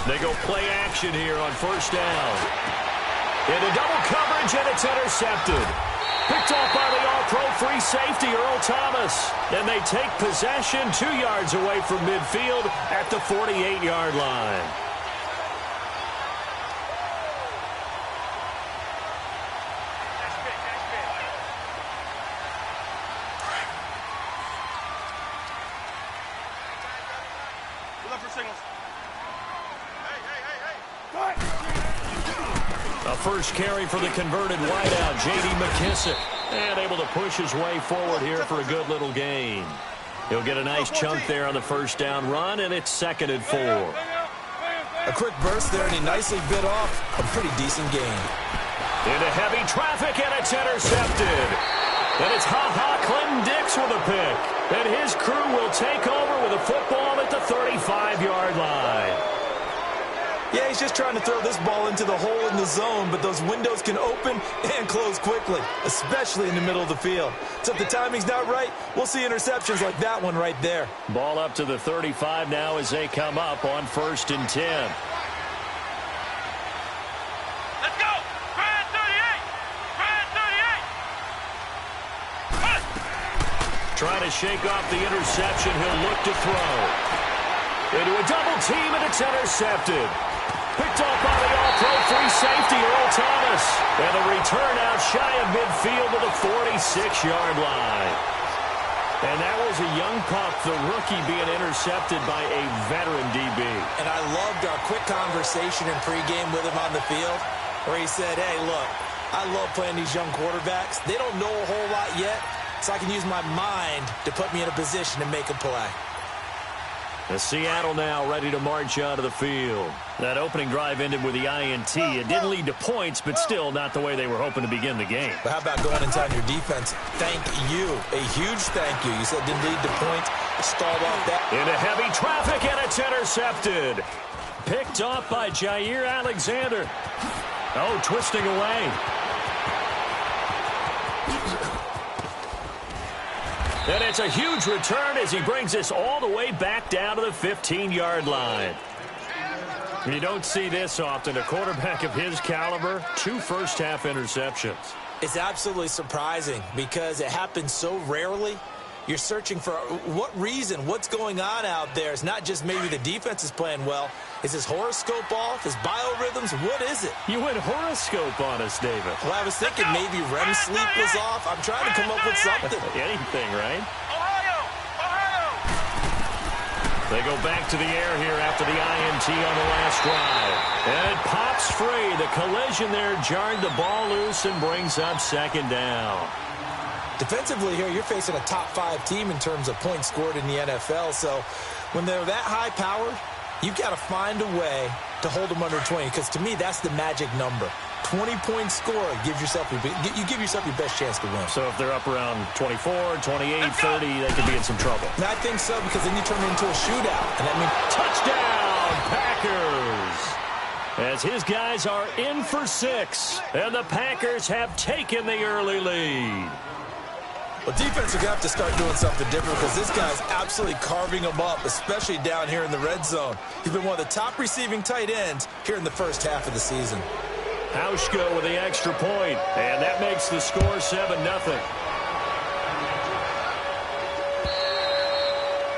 They go play action here on first down. Into double coverage, and it's intercepted. Picked off by the all-pro free safety, Earl Thomas. And they take possession 2 yards away from midfield at the 48-yard line. A first carry for the converted wideout, J.D. McKissick. And able to push his way forward here for a good little gain. He'll get a nice chunk there on the first down run, and it's 2nd and 4. A quick burst there, and he nicely bit off a pretty decent gain. Into heavy traffic, and it's intercepted. And it's Clinton Dix with a pick. And his crew will take over with a football at the 35-yard line. Yeah, he's just trying to throw this ball into the hole in the zone, but those windows can open and close quickly, especially in the middle of the field. So if the timing's not right, we'll see interceptions like that one right there. Ball up to the 35 now as they come up on 1st and 10. Let's go! Brad 38! Brad 38! Trying to shake off the interception. He'll look to throw. Into a double team, and it's intercepted. Picked off by the all-pro free safety, Earl Thomas. And a return out shy of midfield to the 46-yard line. And that was a young pup, the rookie, being intercepted by a veteran DB. And I loved our quick conversation in pregame with him on the field, where he said, hey, look, I love playing these young quarterbacks. They don't know a whole lot yet, so I can use my mind to put me in a position to make a play. The Seattle now ready to march out of the field. That opening drive ended with the INT. It didn't lead to points, but still not the way they were hoping to begin the game. But how about going and telling your defense, thank you, a huge thank you. You said didn't lead to points, stalled off that. Into heavy traffic, and it's intercepted. Picked off by Jair Alexander. Oh, twisting away. And it's a huge return as he brings us all the way back down to the 15-yard line. You don't see this often. A quarterback of his caliber, 2 first-half interceptions. It's absolutely surprising because it happens so rarely. You're searching for what reason, what's going on out there. It's not just maybe the defense is playing well. Is his horoscope off? His biorhythms? What is it? You went horoscope on us, David. Well, I was thinking maybe REM sleep was off. I'm trying to come up with something. Anything, right? Ohio! They go back to the air here after the INT on the last drive. And it pops free. The collision there jarred the ball loose and brings up 2nd down. Defensively here, you're facing a top-5 team in terms of points scored in the NFL. So when they're that high-powered, you've got to find a way to hold them under 20, because to me, that's the magic number. 20-point score gives yourself you give yourself your best chance to win. So if they're up around 24, 28, 30, they could be in some trouble. And I think so, because then you turn it into a shootout. And that means touchdown, Packers! As his guys are in for 6, and the Packers have taken the early lead. Well, defense are going to have to start doing something different, because this guy's absolutely carving them up, especially down here in the red zone. He's been one of the top receiving tight ends here in the first half of the season. Hauschka with the extra point, and that makes the score 7-0.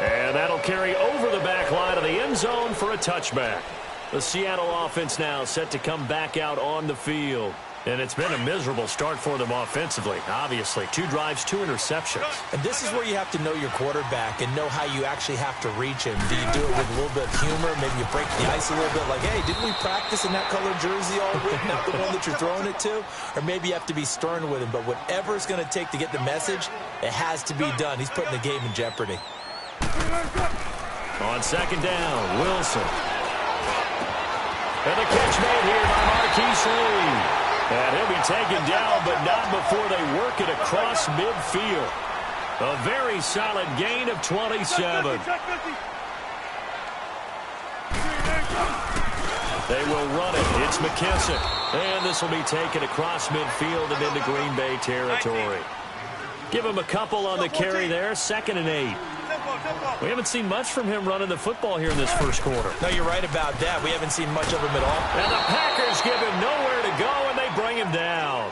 And that'll carry over the back line of the end zone for a touchback. The Seattle offense now set to come back out on the field. And it's been a miserable start for them offensively, obviously. 2 drives, 2 interceptions. And this is where you have to know your quarterback and know how you actually have to reach him. Do you do it with a little bit of humor? Maybe you break the ice a little bit, like, hey, didn't we practice in that colored jersey all week, not the one that you're throwing it to? Or maybe you have to be stern with him. But whatever it's going to take to get the message, it has to be done. He's putting the game in jeopardy. On 2nd down, Wilson. And the catch made here by Marquise Lee. And he'll be taken down, but not before they work it across midfield. A very solid gain of 27. They will run it. It's McKissick. And this will be taken across midfield and into Green Bay territory. Give him a couple on the carry there. 2nd and 8. We haven't seen much from him running the football here in this first quarter. No, you're right about that. We haven't seen much of him at all. And the Packers give him nowhere to go, and they bring him down.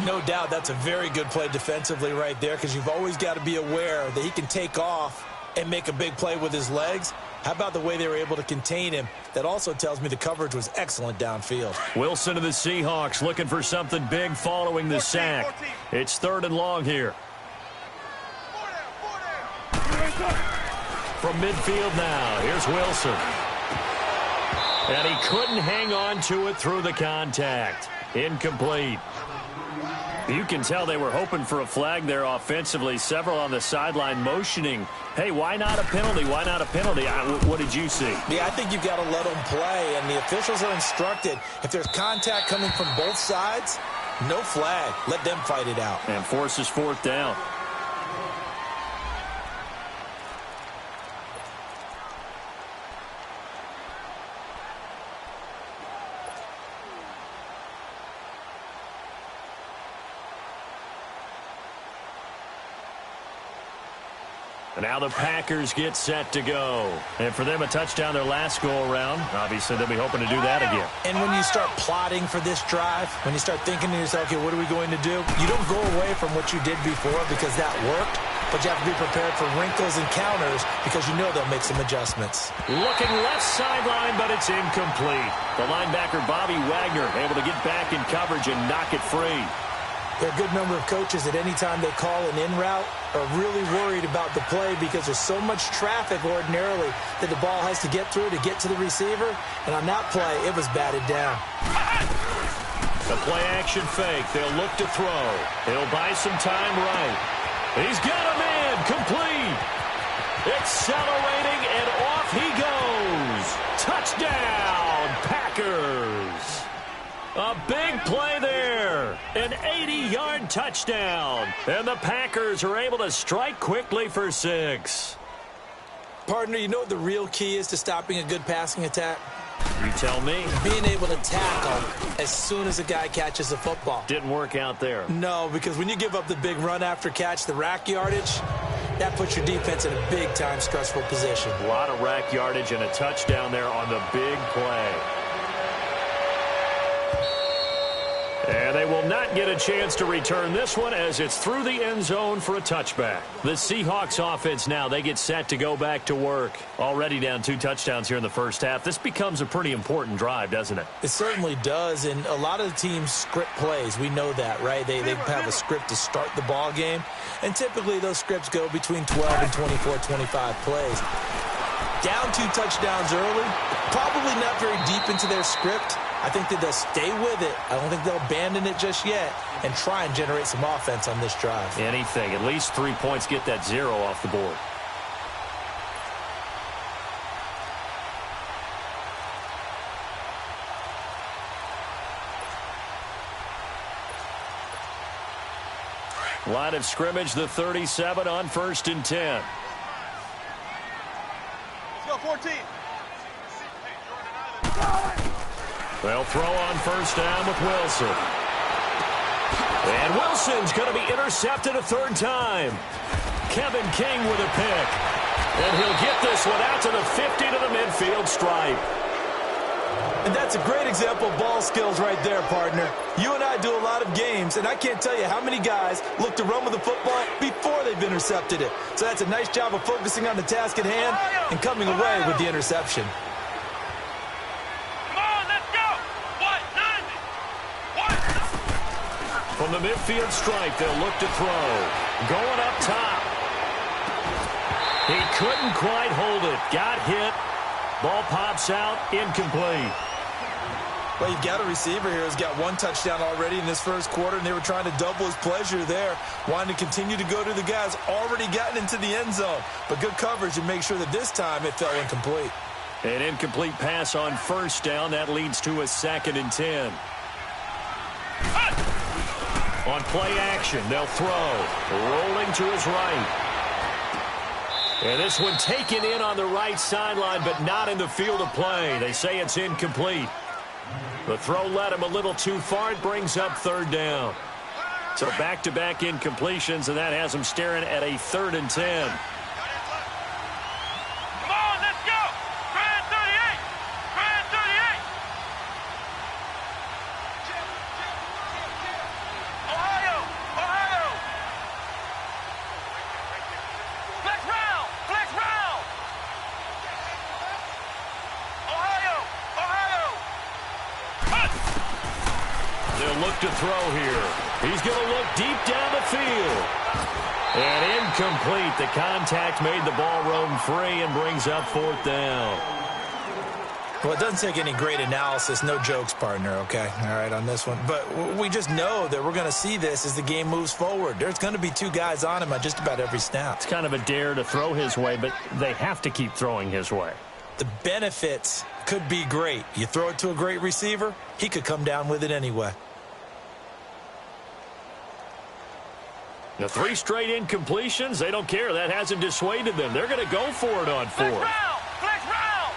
No doubt that's a very good play defensively right there, because you've always got to be aware that he can take off and make a big play with his legs. How about the way they were able to contain him? That also tells me the coverage was excellent downfield. Wilson of the Seahawks looking for something big following the sack. It's 3rd and long here. From midfield now, here's Wilson. And he couldn't hang on to it through the contact. Incomplete. You can tell they were hoping for a flag there offensively. Several on the sideline motioning, hey, why not a penalty? Why not a penalty? What did you see? Yeah, I think you've got to let them play, and the officials are instructed. If there's contact coming from both sides, no flag. Let them fight it out. And forces 4th down. Now the Packers get set to go. And for them, a touchdown their last go-around. Obviously, they'll be hoping to do that again. And when you start plotting for this drive, when you start thinking to yourself, okay, what are we going to do? You don't go away from what you did before because that worked, but you have to be prepared for wrinkles and counters because you know they'll make some adjustments. Looking left sideline, but it's incomplete. The linebacker, Bobby Wagner, able to get back in coverage and knock it free. There are a good number of coaches that any time they call an in route are really worried about the play because there's so much traffic ordinarily that the ball has to get through to get to the receiver. And on that play, it was batted down. The play action fake. They'll look to throw. He'll buy some time right. He's got a man. Complete. Accelerating, and off he goes. Touchdown, Packers. A big play there. An 80-yard touchdown. And the Packers are able to strike quickly for 6. Partner, you know what the real key is to stopping a good passing attack? You tell me. Being able to tackle as soon as a guy catches a football. Didn't work out there. No, because when you give up the big run after catch, the rack yardage, that puts your defense in a big-time stressful position. A lot of rack yardage and a touchdown there on the big play. And they will not get a chance to return this one as it's through the end zone for a touchback. The Seahawks offense now, they get set to go back to work. Already down 2 touchdowns here in the first half. This becomes a pretty important drive, doesn't it? It certainly does, and a lot of the teams script plays. We know that, right? They have a script to start the ball game, and typically those scripts go between 12 and 24, 25 plays. Down 2 touchdowns early, probably not very deep into their script. I think that they'll stay with it. I don't think they'll abandon it just yet and try and generate some offense on this drive. Anything. At least 3 points, get that 0 off the board. Line of scrimmage, the 37 on 1st and 10. Let's go, 14. They'll throw on 1st down with Wilson. And Wilson's going to be intercepted a 3rd time. Kevin King with a pick. And he'll get this one out to the 50 to the midfield stripe. And that's a great example of ball skills right there, partner. You and I do a lot of games, and I can't tell you how many guys look to run with the football before they've intercepted it. So that's a nice job of focusing on the task at hand and coming away with the interception. From the midfield stripe, they'll look to throw. Going up top. He couldn't quite hold it. Got hit. Ball pops out. Incomplete. Well, you've got a receiver here who's got 1 touchdown already in this first quarter, and they were trying to double his pleasure there, wanting to continue to go to the guys already gotten into the end zone. But good coverage and make sure that this time it fell incomplete. An incomplete pass on 1st down. That leads to a 2nd and 10. On play action, they'll throw. Rolling to his right. And this one taken in on the right sideline, but not in the field of play. They say it's incomplete. The throw led him a little too far. It brings up 3rd down. So back-to-back incompletions, and that has him staring at a 3rd and 10. to throw here. He's going to look deep down the field. And incomplete. The contact made the ball roam free and brings up 4th down. Well, it doesn't take any great analysis. No jokes, partner, okay? All right, on this one. But we just know that we're going to see this as the game moves forward. There's going to be 2 guys on him on just about every snap. It's kind of a dare to throw his way, but they have to keep throwing his way. The benefits could be great. You throw it to a great receiver, he could come down with it anyway. The 3 straight incompletions, they don't care. That hasn't dissuaded them. They're going to go for it on 4th. Flex round.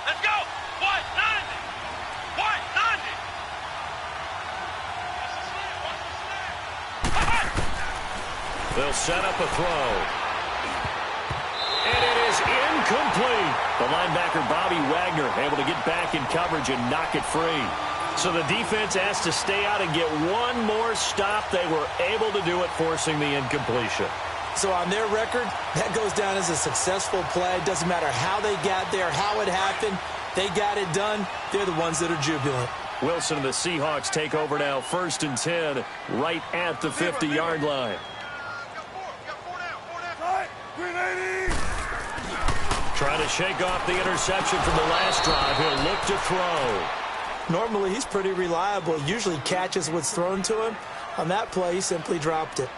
Let's go. 190. 190. They'll set up a throw. And it is incomplete. The linebacker, Bobby Wagner, able to get back in coverage and knock it free. So the defense has to stay out and get one more stop. They were able to do it, forcing the incompletion. So on their record, that goes down as a successful play. Doesn't matter how they got there, how it happened. They got it done. They're the ones that are jubilant. Wilson and the Seahawks take over now, 1st and 10, right at the 50-yard line. Trying to shake off the interception from the last drive. He'll look to throw. Normally, he's pretty reliable. Usually catches what's thrown to him. On that play, he simply dropped it.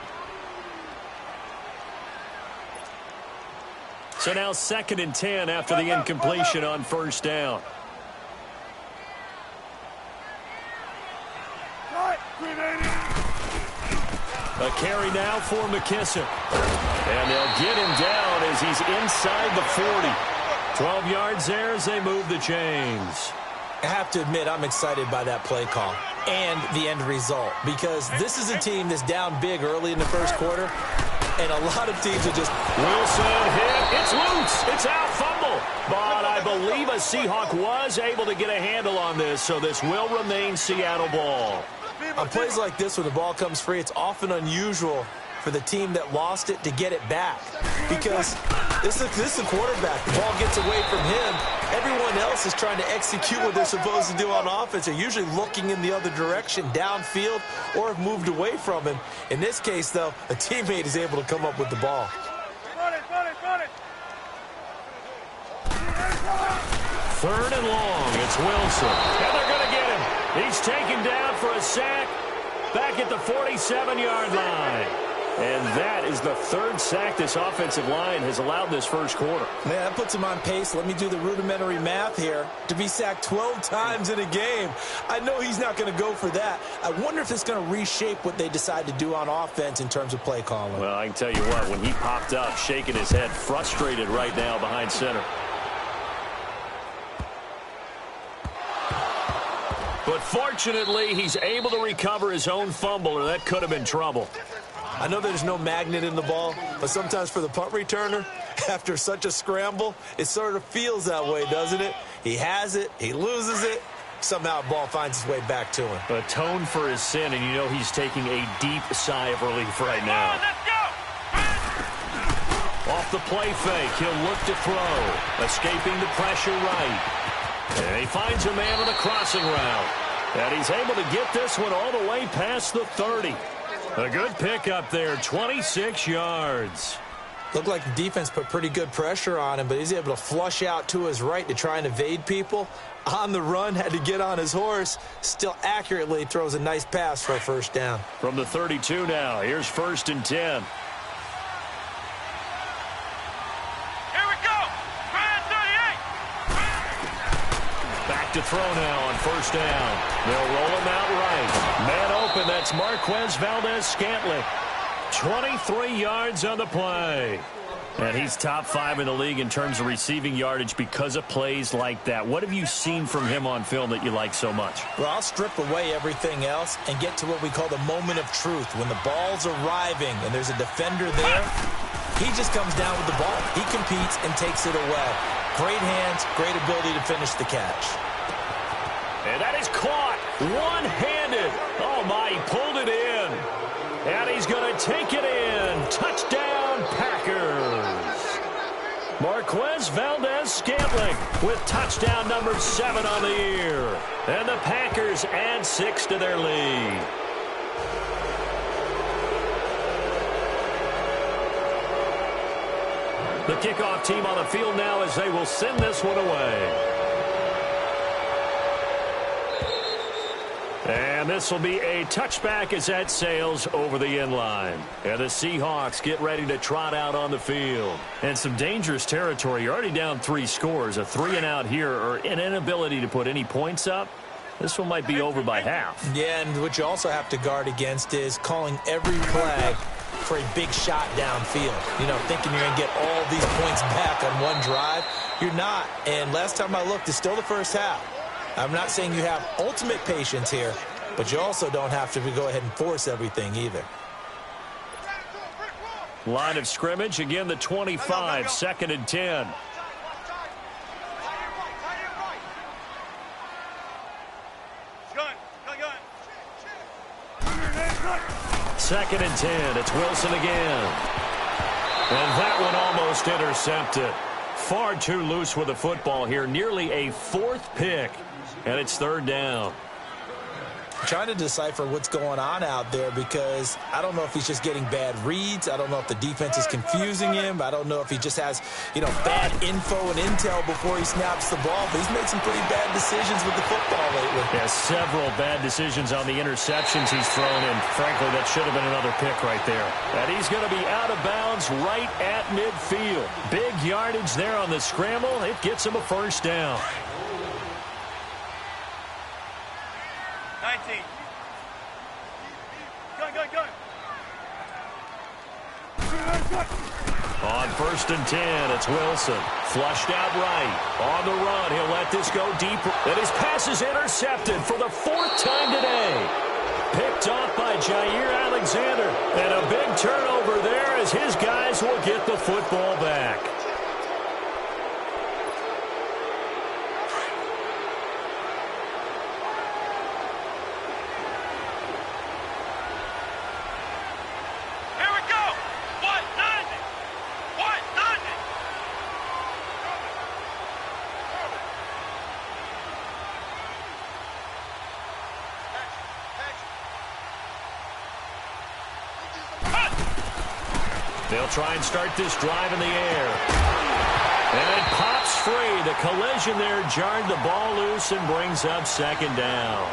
So now 2nd and 10 after the incompletion on 1st down. A carry now for McKissick. And they'll get him down as he's inside the 40. 12 yards there as they move the chains. I have to admit, I'm excited by that play call and the end result, because this is a team that's down big early in the 1st quarter, and a lot of teams are just... Wilson hit. It's loose. It's out. Fumble. But I believe a Seahawk was able to get a handle on this, so this will remain Seattle ball. On plays like this, when the ball comes free, it's often unusual for the team that lost it to get it back, because this is the quarterback. The ball gets away from him. Everyone else is trying to execute what they're supposed to do on offense. They're usually looking in the other direction, downfield, or have moved away from him. In this case, though, a teammate is able to come up with the ball. Third and long. It's Wilson. And they're going to get him. He's taken down for a sack back at the 47-yard line. And that is the 3rd sack this offensive line has allowed this 1st quarter. Man, that puts him on pace. Let me do the rudimentary math here. To be sacked 12 times in a game, I know he's not going to go for that. I wonder if it's going to reshape what they decide to do on offense in terms of play calling. Well, I can tell you what, when he popped up, shaking his head, frustrated right now behind center. But fortunately, he's able to recover his own fumble, or that could have been trouble. I know there's no magnet in the ball, but sometimes for the punt returner, after such a scramble, it sort of feels that way, doesn't it? He has it, he loses it, somehow the ball finds its way back to him. Atone for his sin, and you know he's taking a deep sigh of relief right now. Off the play fake, he'll look to throw, escaping the pressure right. And he finds a man on the crossing route. And he's able to get this one all the way past the 30. A good pickup there, 26 yards. Looked like the defense put pretty good pressure on him, but he's able to flush out to his right to try and evade people. On the run, had to get on his horse. Still accurately throws a nice pass for a 1st down. From the 32 now, here's 1st and 10. To throw now on 1st down. They'll roll him out right. Man open, that's Marquez Valdez-Scantling. 23 yards on the play. And he's top 5 in the league in terms of receiving yardage because of plays like that. What have you seen from him on film that you like so much? Well, I'll strip away everything else and get to what we call the moment of truth. When the ball's arriving and there's a defender there, he just comes down with the ball. He competes and takes it away. Great hands, great ability to finish the catch. And that is caught one-handed. Oh, my, he pulled it in. And he's going to take it in. Touchdown, Packers. Marquez Valdez Scantling with touchdown number 7 on the year. And the Packers add 6 to their lead. The kickoff team on the field now as they will send this one away. And this will be a touchback as that sails over the end line. And the Seahawks get ready to trot out on the field. And some dangerous territory. You're already down 3 scores. A 3-and-out here or an inability to put any points up. This one might be over by half. Yeah, and what you also have to guard against is calling every play for a big shot downfield. You know, thinking you're going to get all these points back on one drive. You're not. And last time I looked, it's still the first half. I'm not saying you have ultimate patience here, but you also don't have to go ahead and force everything either. Line of scrimmage, again the 25, 2nd and 10. Second and 10. It's Wilson again. And that one almost intercepted. Far too loose with the football here. Nearly a 4th pick. And it's 3rd down. I'm trying to decipher what's going on out there because I don't know if he's just getting bad reads. I don't know if the defense is confusing him. I don't know if he just has, bad info and intel before he snaps the ball. But he's made some pretty bad decisions with the football lately. Yeah, several bad decisions on the interceptions he's thrown, and frankly, that should have been another pick right there. And he's going to be out of bounds right at midfield. Big yardage there on the scramble. It gets him a 1st down. 19. Go. On 1st and 10, it's Wilson. Flushed out right. On the run, he'll let this go deep. And his pass is intercepted for the 4th time today. Picked off by Jair Alexander. And a big turnover there as his guys will get the football back. They'll try and start this drive in the air. And it pops free. The collision there jarred the ball loose and brings up 2nd down.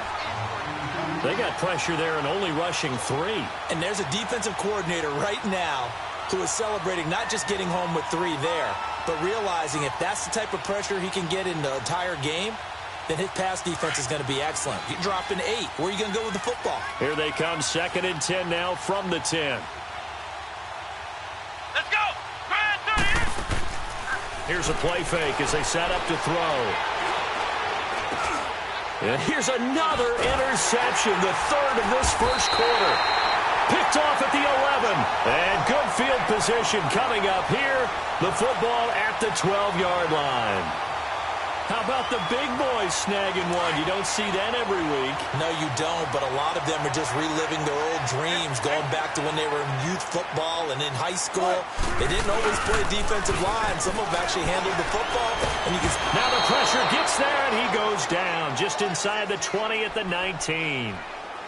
They got pressure there and only rushing 3. And there's a defensive coordinator right now who is celebrating not just getting home with 3 there, but realizing if that's the type of pressure he can get in the entire game, then his pass defense is going to be excellent. You drop an 8. Where are you going to go with the football? Here they come, 2nd and 10 now from the 10. Let's go! Here's a play fake as they set up to throw. And here's another interception, the 3rd of this 1st quarter. Picked off at the 11. And good field position coming up here. The football at the 12-yard line. How about the big boys snagging one? You don't see that every week. No, you don't, but a lot of them are just reliving their old dreams, going back to when they were in youth football and in high school. They didn't always play defensive line. Some of them actually handled the football. And you can... Now the pressure gets there, and he goes down just inside the 20 at the 19.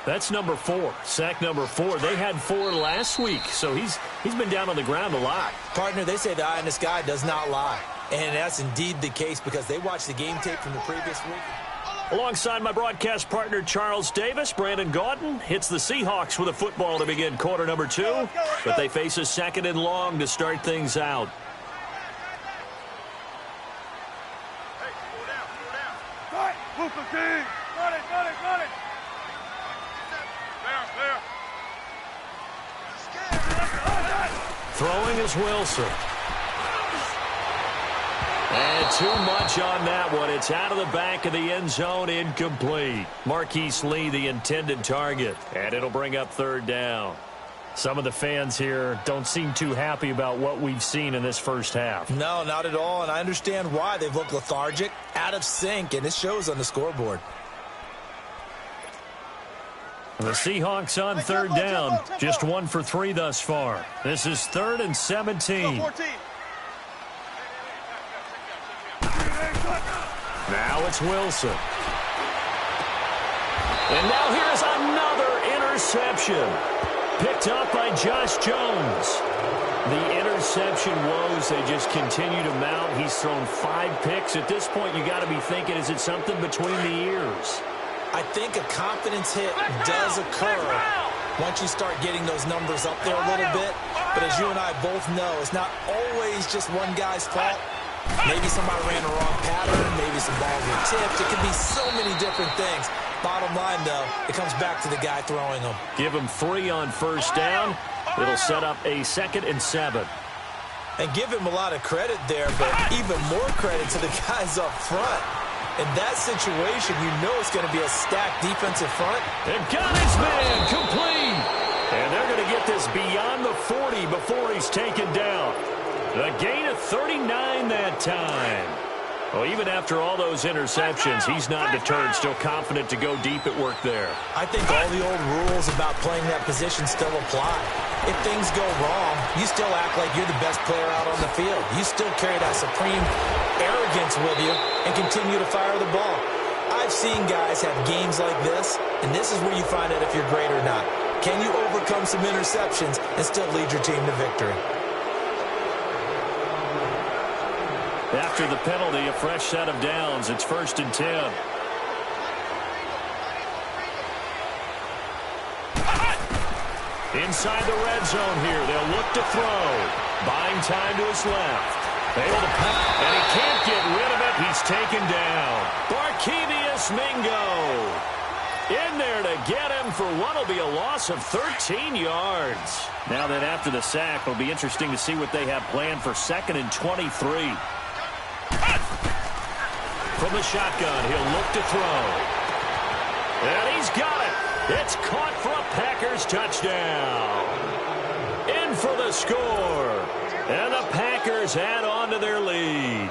That's number 4, sack number 4. They had 4 last week, so he's been down on the ground a lot. Partner, they say the eye in the sky does not lie. And that's indeed the case because they watched the game tape from the previous week. Alongside my broadcast partner, Charles Davis, Brandon Gaudin hits the Seahawks with a football to begin quarter number 2. But they face a 2nd and long to start things out. Hey, slow down. Got it. Clear. Throwing is Wilson. And too much on that one. It's out of the back of the end zone, incomplete. Marquise Lee, the intended target. And it'll bring up 3rd down. Some of the fans here don't seem too happy about what we've seen in this first half. No, not at all, and I understand why. They've looked lethargic, out of sync, and it shows on the scoreboard. The Seahawks on 3rd down. Just 1 for 3 thus far. This is 3rd and 17. Now it's Wilson. And now here's another interception. Picked up by Josh Jones. The interception woes, they just continue to mount. He's thrown 5 picks. At this point, you got to be thinking, is it something between the ears? I think a confidence hit does occur once you start getting those numbers up there a little bit. But as you and I both know, it's not always just one guy's fault. Maybe somebody ran the wrong pattern. Maybe some balls were tipped. It could be so many different things. Bottom line, though, it comes back to the guy throwing them. Give him 3 on first down. It'll set up a 2nd and 7. And give him a lot of credit there, but even more credit to the guys up front. In that situation, you know it's going to be a stacked defensive front. And got his man complete. And they're going to get this beyond the 40 before he's taken down. A gain of 39 that time. Well, even after all those interceptions, he's not deterred, still confident to go deep at work there. I think all the old rules about playing that position still apply. If things go wrong, you still act like you're the best player out on the field. You still carry that supreme arrogance with you and continue to fire the ball. I've seen guys have games like this, and this is where you find out if you're great or not. Can you overcome some interceptions and still lead your team to victory? After the penalty, a fresh set of downs. It's 1st and 10. Inside the red zone here. They'll look to throw. Buying time to his left. Able to pass, and he can't get rid of it. He's taken down. Barkevius Mingo in there to get him for what will be a loss of 13 yards. Now that after the sack, it'll be interesting to see what they have planned for 2nd and 23. From the shotgun, he'll look to throw. And he's got it. It's caught for a Packers touchdown. In for the score. And the Packers add on to their lead.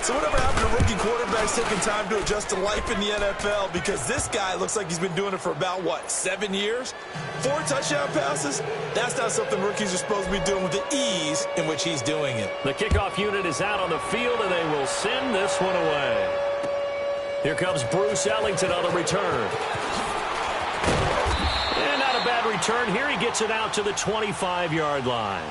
So whatever happened to rookie quarterbacks taking time to adjust to life in the NFL? Because this guy looks like he's been doing it for about, 7 years? 4 touchdown passes? That's not something rookies are supposed to be doing with the ease in which he's doing it. The kickoff unit is out on the field, and they will send this one away. Here comes Bruce Ellington on the return. And not a bad return here. He gets it out to the 25-yard line.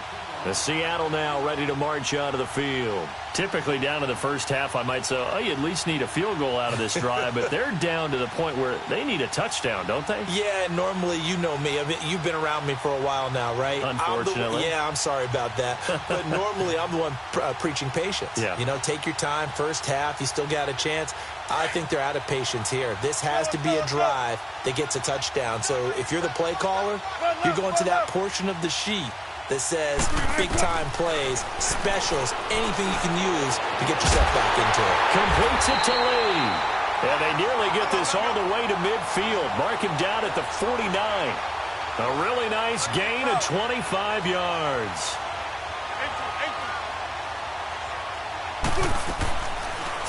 The Seattle now ready to march out of the field. Typically down to the first half, I might say, oh, you at least need a field goal out of this drive, but they're down to the point where they need a touchdown, don't they? Yeah, normally, you know me. I mean, you've been around me for a while now, right? Unfortunately. I'm sorry about that. But normally, I'm the one preaching patience. Yeah. You know, take your time. First half, you still got a chance. I think they're out of patience here. This has to be a drive that gets a touchdown. So if you're the play caller, you're going to that portion of the sheet that says big-time plays, specials, anything you can use to get yourself back into it. Completes it to Lee. And they nearly get this all the way to midfield. Mark him down at the 49. A really nice gain of 25 yards.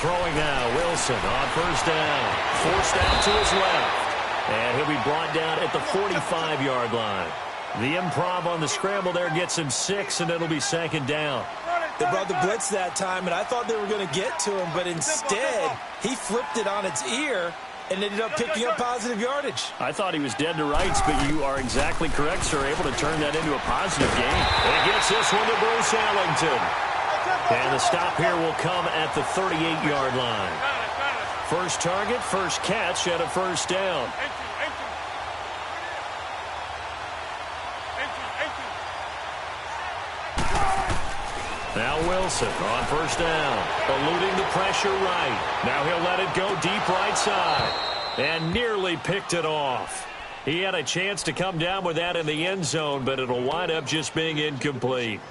Throwing now, Wilson on first down. Forced out to his left. And he'll be brought down at the 45-yard line. The improv on the scramble there gets him 6, and it'll be 2nd down. They brought the blitz that time, and I thought they were going to get to him, but instead, he flipped it on its ear and ended up picking up positive yardage. I thought he was dead to rights, but you are exactly correct, sir. Able to turn that into a positive gain. And he gets this one to Bruce Ellington. And the stop here will come at the 38-yard line. First target, first catch, and a first down. Now Wilson on first down, eluding the pressure right. Now he'll let it go deep right side, and nearly picked it off. He had a chance to come down with that in the end zone, but it'll wind up just being incomplete.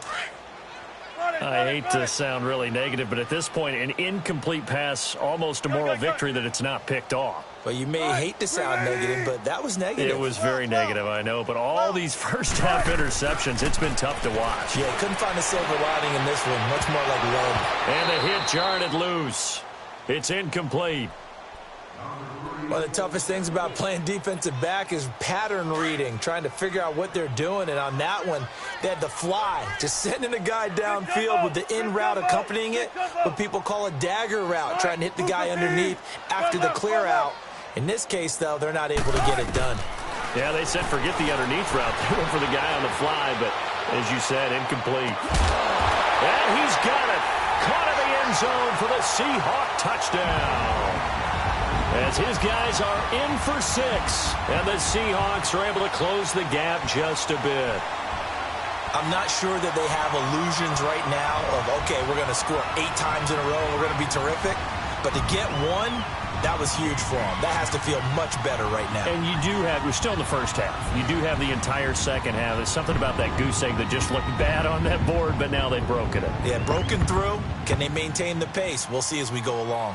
I hate to sound really negative, but at this point, an incomplete pass, almost a moral victory that it's not picked off. Well, you may hate to sound negative, but that was negative. It was very negative, I know, but all these first-half interceptions, it's been tough to watch. Yeah, couldn't find a silver lining in this one. Much more like lead. And the hit jarred it loose. It's incomplete. One of the toughest things about playing defensive back is pattern reading, trying to figure out what they're doing. And on that one, They had the fly, just sending a guy downfield with the in route accompanying it, what people call a dagger route, trying to hit the guy underneath after the clear out. In this case, though, they're not able to get it done. Yeah, they said forget the underneath route. They went for the guy on the fly, but as you said, incomplete. And he's got it. Caught in the end zone for the Seahawk touchdown. As his guys are in for 6, and the Seahawks are able to close the gap just a bit. I'm not sure that they have illusions right now of, okay, we're going to score 8 times in a row, we're going to be terrific. But to get one, that was huge for them. That has to feel much better right now. And you do have, we're still in the first half. You do have the entire second half. There's something about that goose egg that just looked bad on that board, but now they've broken it. Yeah, broken through. Can they maintain the pace? We'll see as we go along.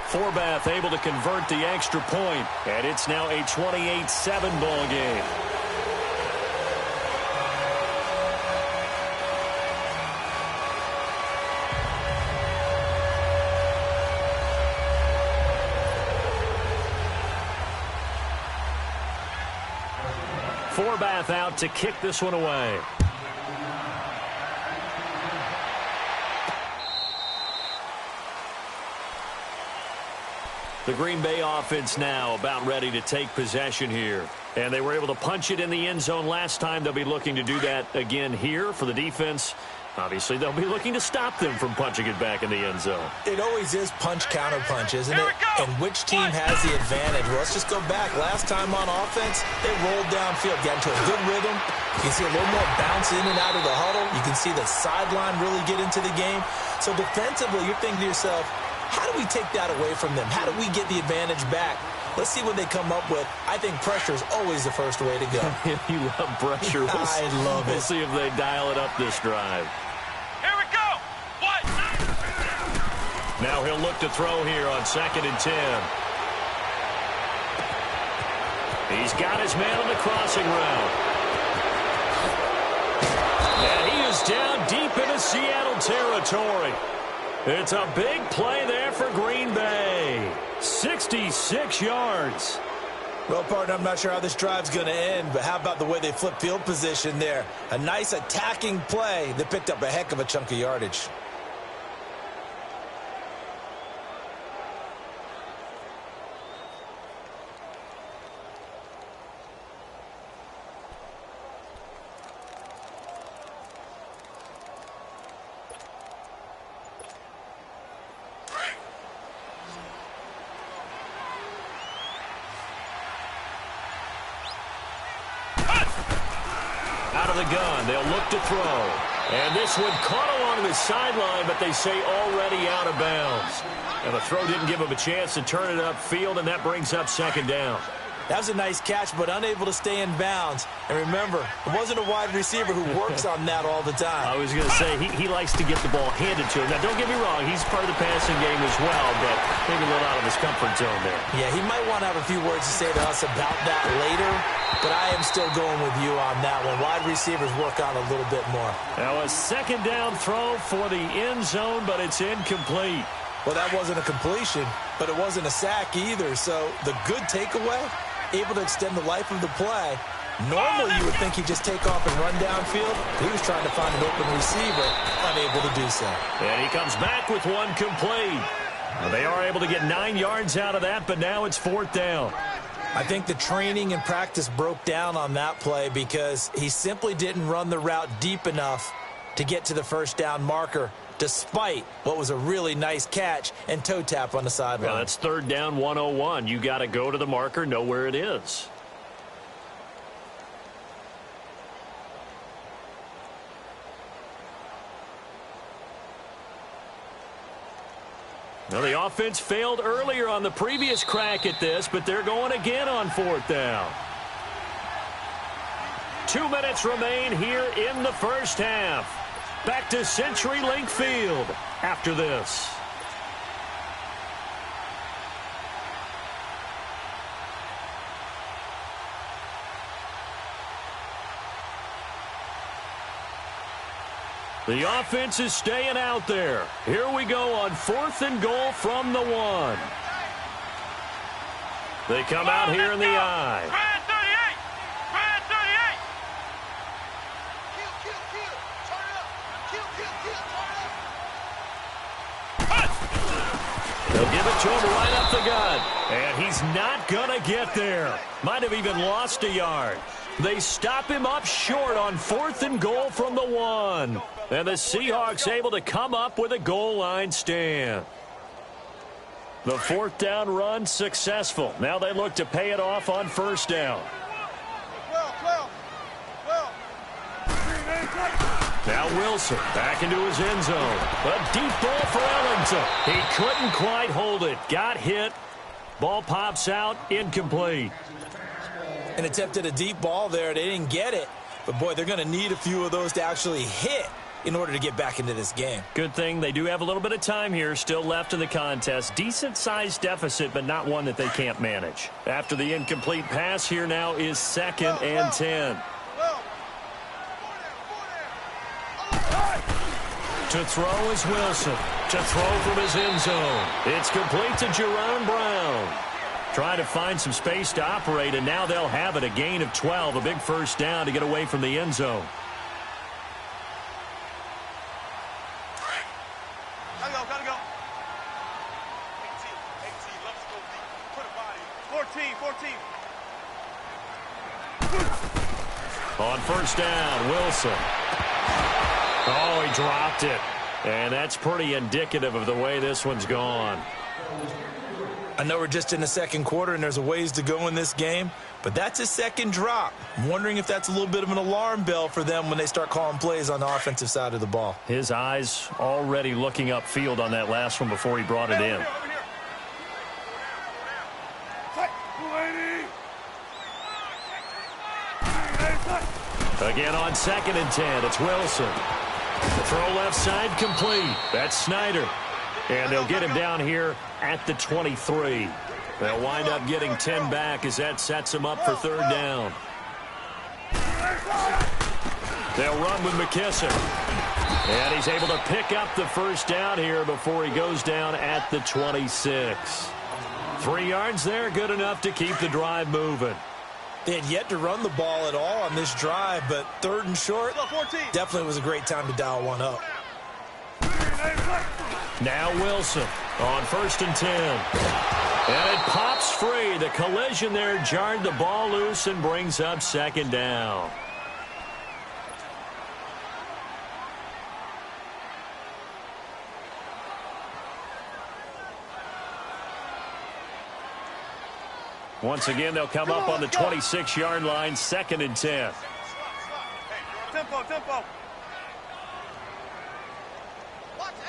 Forbath able to convert the extra point, and it's now a 28-7 ball game. Forbath out to kick this one away. The Green Bay offense now about ready to take possession here. And they were able to punch it in the end zone last time. They'll be looking to do that again here for the defense. Obviously, they'll be looking to stop them from punching it back in the end zone. It always is punch-counter-punch, isn't it? And which team has the advantage? Well, let's just go back. Last time on offense, they rolled downfield, got into a good rhythm. You can see a little more bounce in and out of the huddle. You can see the sideline really get into the game. So defensively, you're thinking to yourself, how do we take that away from them? How do we get the advantage back? Let's see what they come up with. I think pressure is always the first way to go. You love pressure. I love it. We'll see if they dial it up this drive. Here we go. What? Now he'll look to throw here on 2nd and 10. He's got his man on the crossing route. And he is down deep into Seattle territory. It's a big play there for Green Bay. 66 yards. Well, partner, I'm not sure how this drive's going to end, but how about the way they flip field position there? A nice attacking play that picked up a heck of a chunk of yardage. Out of the gun, they'll look to throw. And this one caught along the sideline, but they say already out of bounds. And the throw didn't give him a chance to turn it upfield, and that brings up 2nd down. That was a nice catch, but unable to stay in bounds. And remember, it wasn't a wide receiver who works on that all the time. I was going to say, he likes to get the ball handed to him. Now, don't get me wrong, he's part of the passing game as well, but maybe a little out of his comfort zone there. Yeah, he might want to have a few words to say to us about that later, but I am still going with you on that one. Wide receivers work on a little bit more. Now, a 2nd down throw for the end zone, but it's incomplete. Well, that wasn't a completion, but it wasn't a sack either, so the good takeaway, able to extend the life of the play. Normally, you would think he'd just take off and run downfield. He was trying to find an open receiver, unable to do so. And he comes back with one complete. Well, they are able to get 9 yards out of that, but now it's 4th down. I think the training and practice broke down on that play because he simply didn't run the route deep enough to get to the 1st down marker, despite what was a really nice catch and toe tap on the sideline. Well, that's 3rd down 101. You got to go to the marker, know where it is. Now, the offense failed earlier on the previous crack at this, but they're going again on 4th down. 2 minutes remain here in the first half. Back to CenturyLink Field after this. The offense is staying out there. Here we go on 4th and goal from the 1. They come out here in the I. Brad 38! Brad 38! They'll give it to him right up the gut. And he's not going to get there. Might have even lost a yard. They stop him up short on 4th and goal from the 1. And the Seahawks able to come up with a goal line stand. The 4th down run successful. Now they look to pay it off on 1st down. Now Wilson back into his end zone. A deep ball for Ellington. He couldn't quite hold it. Got hit. Ball pops out. Incomplete. And attempted a deep ball there. They didn't get it. But, boy, they're going to need a few of those to actually hit in order to get back into this game. Good thing they do have a little bit of time here still left in the contest. Decent-sized deficit, but not one that they can't manage. After the incomplete pass, here now is 2nd and 10. To throw is Wilson. To throw from his end zone. It's complete to Jerome Brown. Trying to find some space to operate, and now they'll have it. A gain of 12, a big 1st down to get away from the end zone. Gotta go. 18, let's go deep. Put a body. 14. On 1st down, Wilson. Oh, he dropped it. And that's pretty indicative of the way this one's gone. I know we're just in the 2nd quarter and there's a ways to go in this game, but that's his 2nd drop. I'm wondering if that's a little bit of an alarm bell for them when they start calling plays on the offensive side of the ball. His eyes already looking upfield on that last one before he brought it in. Again on 2nd and 10, it's Wilson. The throw left side complete. That's Snyder. And they'll get him down here at the 23. They'll wind up getting 10 back as that sets him up for 3rd down. They'll run with McKissick. And he's able to pick up the 1st down here before he goes down at the 26. 3 yards there, good enough to keep the drive moving. They had yet to run the ball at all on this drive, but 3rd and short, definitely was a great time to dial one up. Now Wilson on 1st and 10. And it pops free. The collision there jarred the ball loose and brings up 2nd down. Once again, they'll come up on the 26-yard line, 2nd and 10. Tempo.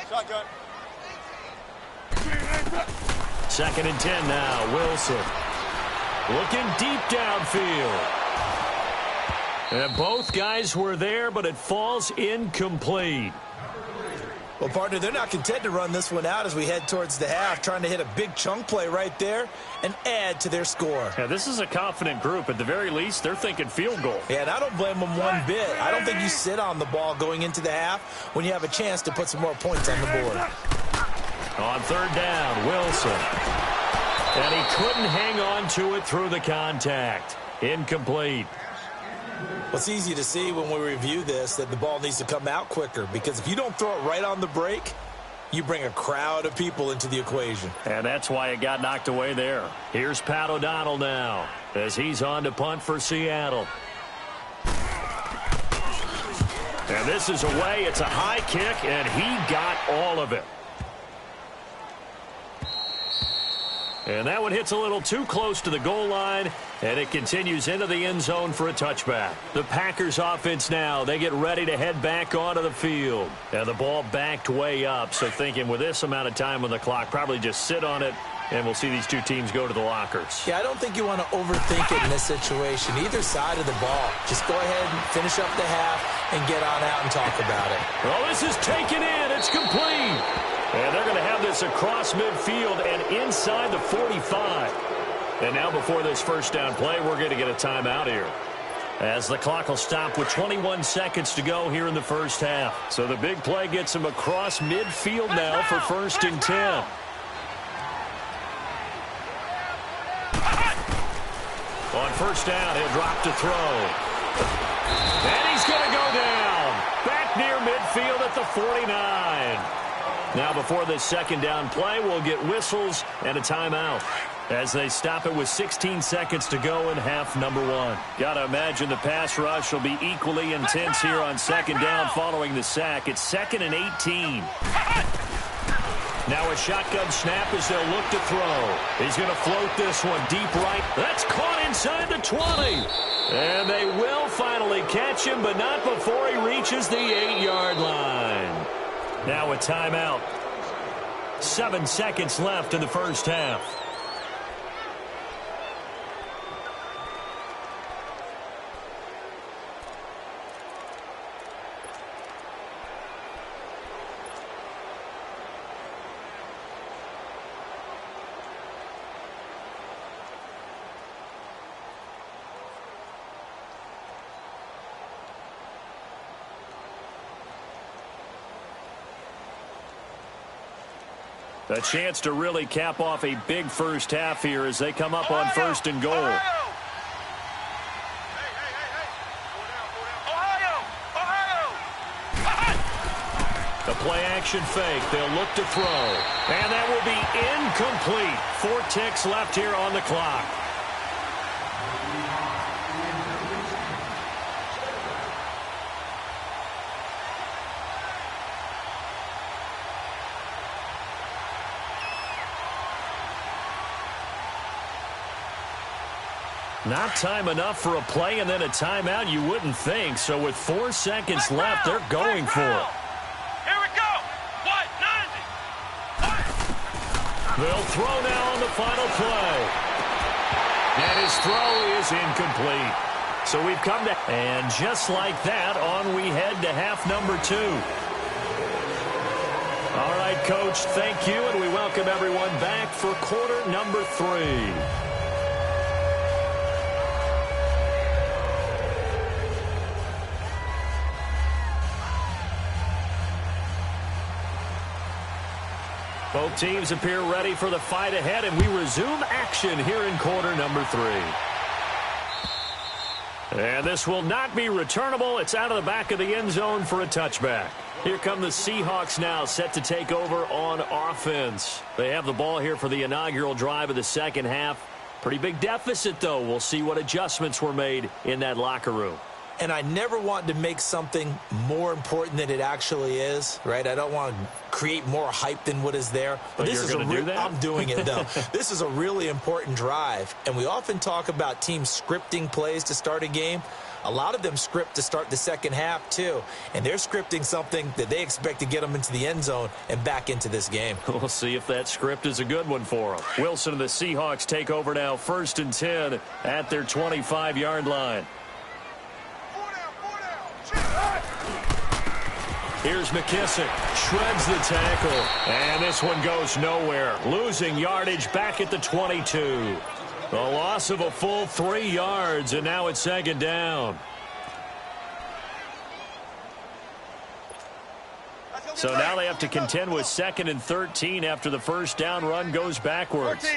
Shotgun. 2nd and 10 now, Wilson. Looking deep downfield. And both guys were there, but it falls incomplete. Well, partner, they're not content to run this one out as we head towards the half, trying to hit a big chunk play right there and add to their score. Yeah, this is a confident group. At the very least, they're thinking field goal. Yeah, and I don't blame them one bit. I don't think you sit on the ball going into the half when you have a chance to put some more points on the board. On 3rd down, Wilson. And he couldn't hang on to it through the contact. Incomplete. Well, it's easy to see when we review this that the ball needs to come out quicker, because if you don't throw it right on the break, you bring a crowd of people into the equation. And that's why it got knocked away there. Here's Pat O'Donnell now as he's on to punt for Seattle. And this is away. It's a high kick, and he got all of it. And that one hits a little too close to the goal line, and it continues into the end zone for a touchback. The Packers offense now, they get ready to head back onto the field. And the ball backed way up, so thinking with this amount of time on the clock, probably just sit on it, and we'll see these two teams go to the lockers. Yeah, I don't think you want to overthink it in this situation, either side of the ball. Just go ahead and finish up the half and get on out and talk about it. Well, this is taken in. It's complete. And they're going to have this across midfield and inside the 45. And now before this 1st down play, we're going to get a timeout here. as the clock will stop with 21 seconds to go here in the first half. So the big play gets him across midfield now for 1st and 10. On 1st down, he'll drop to throw. And he's going to go down. Back near midfield at the 49. Now before this 2nd down play, we'll get whistles and a timeout as they stop it with 16 seconds to go in half number 1. Got to imagine the pass rush will be equally intense here on 2nd down following the sack. It's 2nd and 18. Now a shotgun snap as they'll look to throw. He's going to float this one deep right. That's caught inside the 20. And they will finally catch him, but not before he reaches the 8-yard line. Now a timeout. 7 seconds left in the first half. A chance to really cap off a big first half here as they come up on 1st and goal. The play action fake. They'll look to throw. And that will be incomplete. 4 ticks left here on the clock. Not time enough for a play and then a timeout, you wouldn't think. So with 4 seconds left, they're going for it. Here we go. What? 90. They'll throw now on the final play. And his throw is incomplete. So we've come to... And just like that, on we head to half number 2. All right, Coach, thank you, and we welcome everyone back for quarter number 3. Both teams appear ready for the fight ahead, and we resume action here in quarter number 3. And this will not be returnable. It's out of the back of the end zone for a touchback. Here come the Seahawks now, set to take over on offense. They have the ball here for the inaugural drive of the second half. Pretty big deficit, though. We'll see what adjustments were made in that locker room. And I never want to make something more important than it actually is, right? I don't want to create more hype than what is there. But this you're going to do that? I'm doing it, though. This is a really important drive. And we often talk about teams scripting plays to start a game. A lot of them script to start the second half, too. And they're scripting something that they expect to get them into the end zone and back into this game. We'll see if that script is a good one for them. Wilson and the Seahawks take over now, 1st and 10 at their 25-yard line. Here's McKissick, shreds the tackle, and this one goes nowhere. Losing yardage back at the 22. A loss of a full 3 yards, and now it's 2nd down. So now they have to contend with 2nd and 13 after the first down run goes backwards.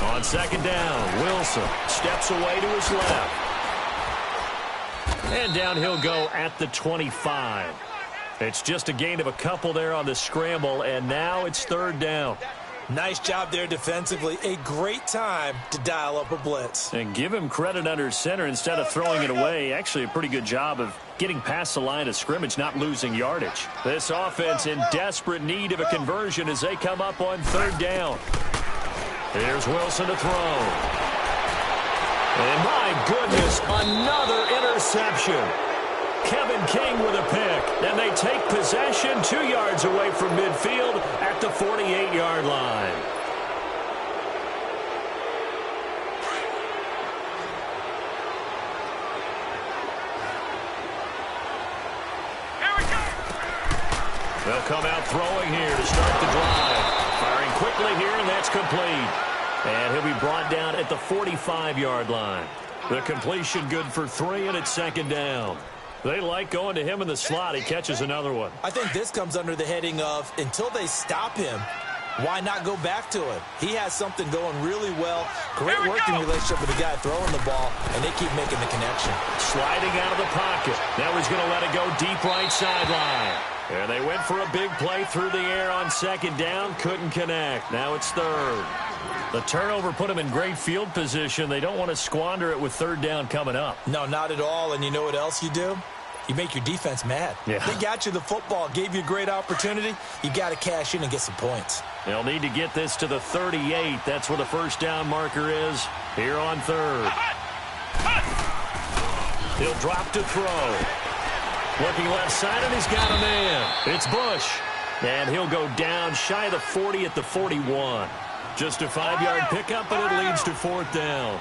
On 2nd down, Wilson steps away to his left. And down he'll go at the 25. It's just a gain of a couple there on the scramble, and now it's 3rd down. Nice job there defensively. A great time to dial up a blitz. And give him credit under center instead of throwing it away. Actually a pretty good job of getting past the line of scrimmage, not losing yardage. This offense in desperate need of a conversion as they come up on 3rd down. Here's Wilson to throw. And my goodness, another interception. Kevin King with a pick. And they take possession 2 yards away from midfield at the 48-yard line. Here we go. They'll come out throwing here to start the drive. Firing quickly here, and that's complete. And he'll be brought down at the 45-yard line. The completion good for 3, and it's second down. They like going to him in the slot. He catches another one. I think this comes under the heading of until they stop him, why not go back to him? He has something going really well. Great working relationship with the guy throwing the ball, and they keep making the connection. Sliding out of the pocket. Now he's going to let it go deep right sideline. And they went for a big play through the air on second down. Couldn't connect. Now it's third. The turnover put them in great field position. They don't want to squander it with third down coming up. No, not at all. And you know what else you do? You make your defense mad. Yeah. They got you the football, gave you a great opportunity. You got to cash in and get some points. They'll need to get this to the 38. That's where the first down marker is here on third. He'll drop to throw. Looking left side, and he's got a man. It's Bush. And he'll go down shy of the 40 at the 41. Just a 5-yard pickup, and it leads to fourth down.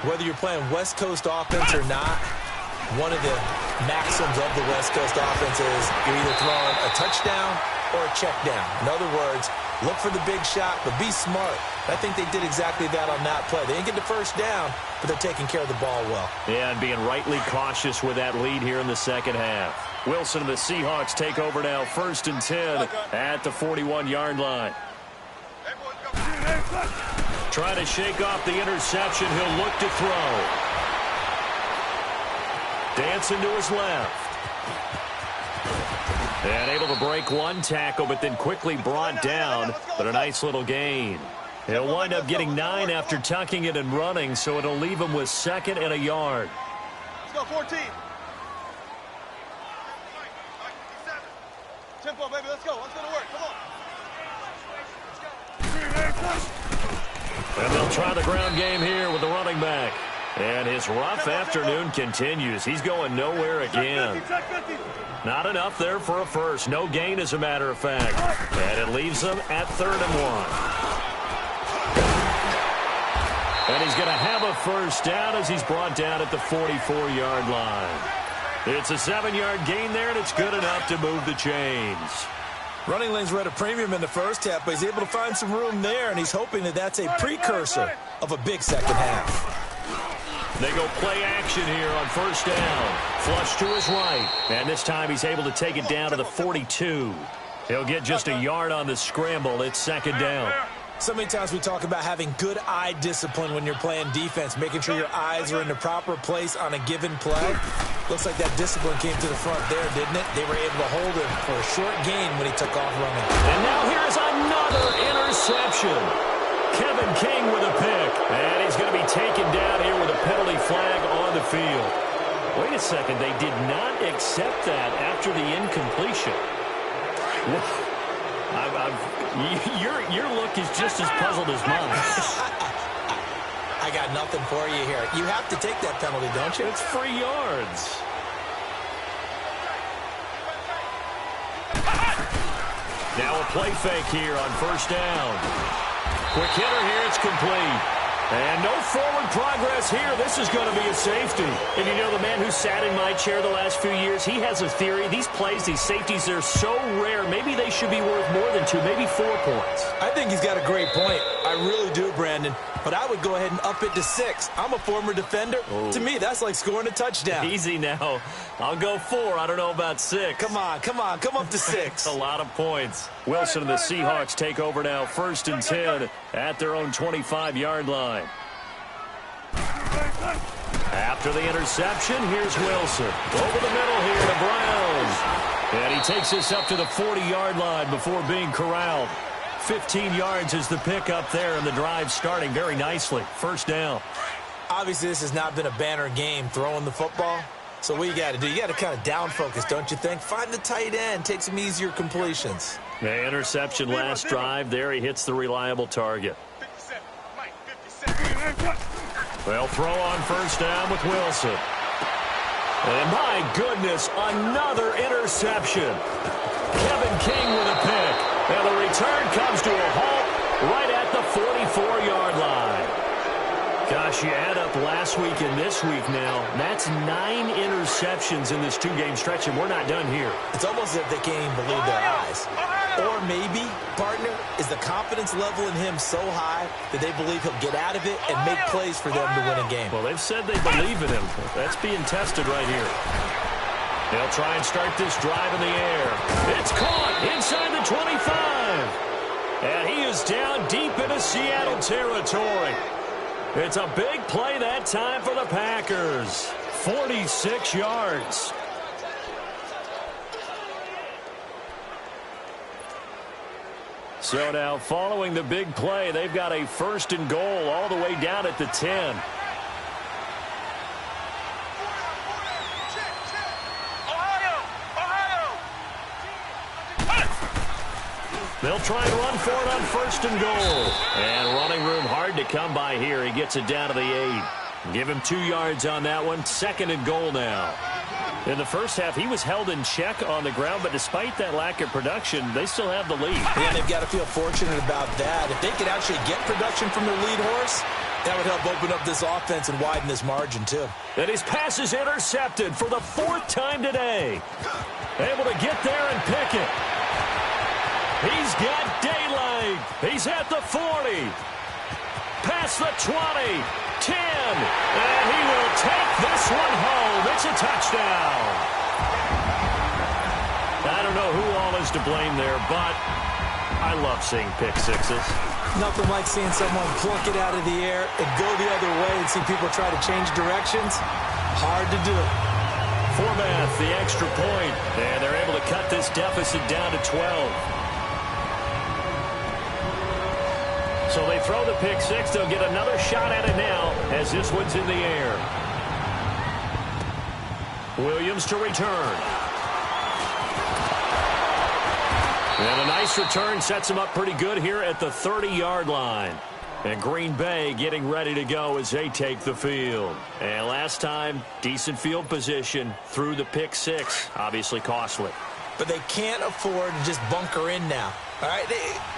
Whether you're playing West Coast offense or not, one of the maxims of the West Coast offense is you're either throwing a touchdown or a check down. In other words, look for the big shot, but be smart. I think they did exactly that on that play. They didn't get the first down, but they're taking care of the ball well. Yeah, and being rightly cautious with that lead here in the second half. Wilson and the Seahawks take over now, 1st and 10 at the 41-yard line. Trying to shake off the interception. He'll look to throw. Dancing to his left. And able to break one tackle, but then quickly brought down. But a nice little gain. He'll wind up getting 9 after tucking it and running, so it'll leave him with 2nd and a yard. Let's go, 14. Tempo, baby, let's go. Let's go to work. Come on. And they'll try the ground game here with the running back. And his rough afternoon continues. He's going nowhere again. Not enough there for a first. No gain, as a matter of fact. And it leaves them at 3rd and 1. And he's going to have a first down as he's brought down at the 44-yard line. It's a 7-yard gain there, and it's good enough to move the chains. Running lanes were at a premium in the first half, but he's able to find some room there, and he's hoping that that's a precursor of a big second half. They go play action here on first down. Flush to his right. And this time he's able to take it down to the 42. He'll get just a yard on the scramble. It's 2nd down. So many times we talk about having good eye discipline when you're playing defense, making sure your eyes are in the proper place on a given play. Looks like that discipline came to the front there, didn't it? They were able to hold him for a short gain when he took off running. And now here's another interception. Kevin King with a pick. And he's going to be taken down here with a penalty flag on the field. Wait a second. They did not accept that after the incompletion. Your look is just as puzzled as mine. I got nothing for you here. You have to take that penalty, don't you? It's free yards. Now a play fake here on first down. Quick hitter here, it's complete. And no forward progress here. This is going to be a safety. And you know, the man who sat in my chair the last few years, he has a theory. These plays, these safeties, they're so rare. Maybe they should be worth more than 2, maybe 4 points. I think he's got a great point. I really do, Brandon. But I would go ahead and up it to 6. I'm a former defender. Oh. To me, that's like scoring a touchdown. Easy now. I'll go 4. I don't know about 6. Come on. Come up to 6. A lot of points. Wilson and the Seahawks take over now, 1st and 10 at their own 25-yard line. After the interception, here's Wilson. Over the middle here to Brown. And he takes this up to the 40-yard line before being corralled. 15 yards is the pickup there, and the drive starting very nicely. First down. Obviously, this has not been a banner game throwing the football. So what you got to do, you got to kind of down focus, don't you think? Find the tight end, take some easier completions. The interception last drive there. He hits the reliable target. 57. Mike, 57. They'll throw on first down with Wilson. And my goodness, another interception. Kevin King with a pick. And the return comes to a halt right at the 44-yard line. Gosh, you add up last week and this week now. That's 9 interceptions in this 2-game stretch, and we're not done here. It's almost as if they can't even believe their eyes. Or maybe, partner, is the confidence level in him so high that they believe he'll get out of it and make plays for them to win a game. Well, they've said they believe in him. That's being tested right here. They'll try and start this drive in the air. It's caught inside the 25. And he is down deep into Seattle territory. It's a big play that time for the Packers. 46 yards. So now, following the big play, they've got a 1st and goal all the way down at the 10. They'll try and run for it on 1st and goal. And running room hard to come by here. He gets it down to the 8. Give him 2 yards on that one. 2nd and goal now. In the first half, he was held in check on the ground, but despite that lack of production, they still have the lead. Yeah, they've got to feel fortunate about that. If they could actually get production from their lead horse, that would help open up this offense and widen this margin, too. And his pass is intercepted for the 4th time today. Able to get there and pick it. He's got daylight. He's at the 40. Past the 20. 10. And he will take this one home. It's a touchdown. I don't know who all is to blame there, but I love seeing pick sixes. Nothing like seeing someone pluck it out of the air and go the other way and see people try to change directions. Hard to do. Formath, the extra point. And they're able to cut this deficit down to 12. So they throw the pick six. They'll get another shot at it now as this one's in the air. Williams to return. And a nice return sets him up pretty good here at the 30-yard line. And Green Bay getting ready to go as they take the field. And last time, decent field position through the pick six. Obviously costly. But they can't afford to just bunker in now. All right,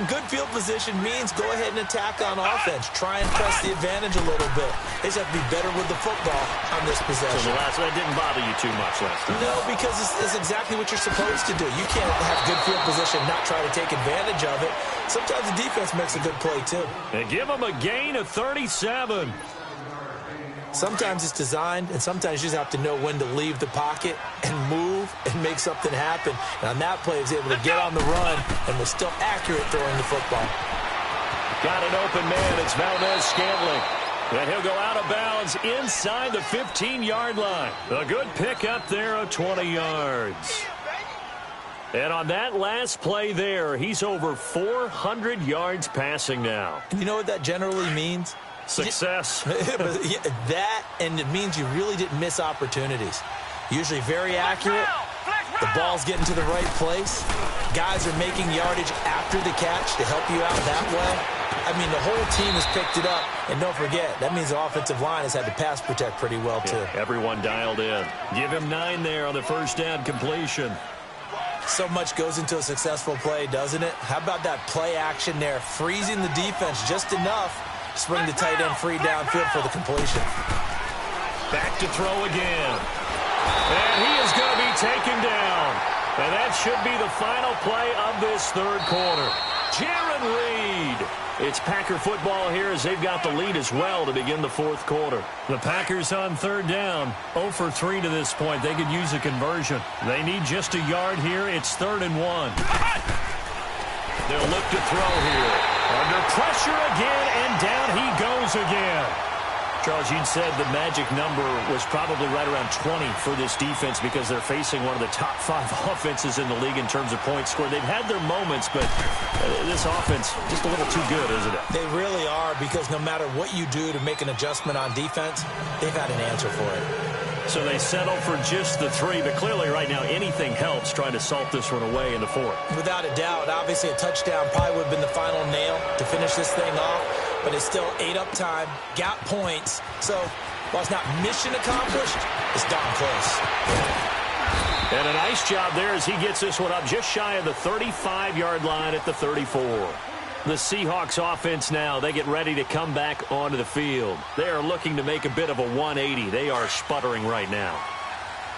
good field position means go ahead and attack on offense. Try and press the advantage a little bit. They just have to be better with the football on this possession. So the last one didn't bother you too much last time? No, because it's exactly what you're supposed to do. You can't have good field position, not try to take advantage of it. Sometimes the defense makes a good play, too. And give them a gain of 37. Sometimes it's designed, and sometimes you just have to know when to leave the pocket and move and make something happen. And on that play, he was able to get on the run and was still accurate throwing the football. Got an open man. It's Valdez-Scantling. And he'll go out of bounds inside the 15-yard line. A good pick up there of 20 yards. And on that last play there, he's over 400 yards passing now. And you know what that generally means? Success. That, and it means you really didn't miss opportunities. Usually very accurate. The ball's getting to the right place. Guys are making yardage after the catch to help you out that way. I mean, the whole team has picked it up. And don't forget, that means the offensive line has had to pass protect pretty well, too. Yeah, everyone dialed in. Give him 9 there on the first down completion. So much goes into a successful play, doesn't it? How about that play action there? Freezing the defense just enough. Swing the tight end free downfield for the completion. Back to throw again. And he is going to be taken down. And that should be the final play of this third quarter. Jaron Reed. It's Packer football here as they've got the lead as well to begin the fourth quarter. The Packers on third down. 0 for 3 to this point. They could use a conversion. They need just a yard here. It's 3rd and 1. They'll look to throw here. Under pressure again, and down he goes again. Charles, you'd said the magic number was probably right around 20 for this defense because they're facing one of the top 5 offenses in the league in terms of points scored. They've had their moments, but this offense just a little too good, isn't it? They really are, because no matter what you do to make an adjustment on defense, they've had an answer for it. So they settle for just the 3, but clearly right now anything helps trying to salt this one away in the 4th. Without a doubt, obviously a touchdown probably would have been the final nail to finish this thing off, but it's still ate up time, got points, so while it's not mission accomplished, it's darn close. And a nice job there as he gets this one up just shy of the 35-yard line at the 34. The Seahawks offense now, they get ready to come back onto the field. They are looking to make a bit of a 180. They are sputtering right now.